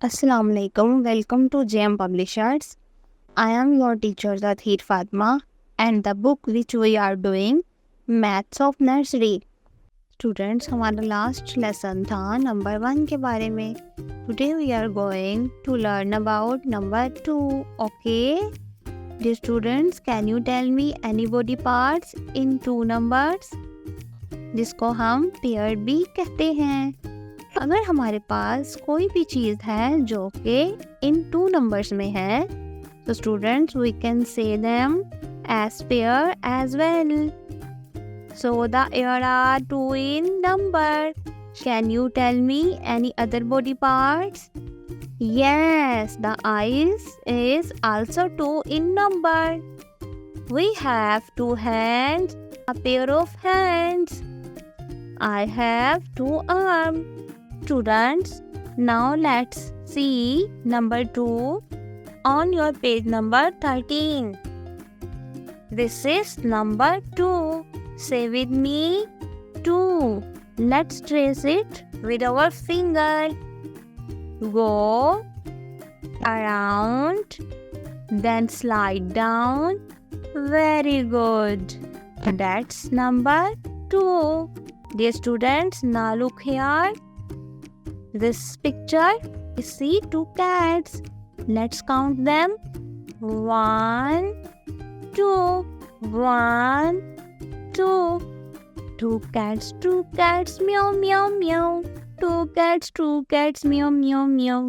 Assalamu alaikum. Welcome to JM Publishers. I am your teacher Zathir Fatma and the book which we are doing Maths of Nursery. Students, हमारा last lesson था number 1 के बारे में. Today we are going to learn about number 2. Okay? Dear students, can you tell me any body parts in 2 numbers? जिसको हम paired भी कहते हैं. अगर हमारे पास कोई भी चीज़ है जो कि इन 2 नंबर्स में है तो students we can say them as pair as well. So the air are 2 in number. Can you tell me any other body parts? Yes, the eyes is also 2 in number. We have 2 hands, a pair of hands. I have 2 arms. Students, now let's see number 2 on your page number 13. This is number 2. Say with me 2. Let's trace it with our finger. Go around, then slide down. Very good. That's number 2. Dear students, now look here. This picture, you see 2 cats. Let's count them. 1, 2. 1, 2. 2 cats, 2 cats, meow, meow, meow. 2 cats, 2 cats, meow, meow, meow.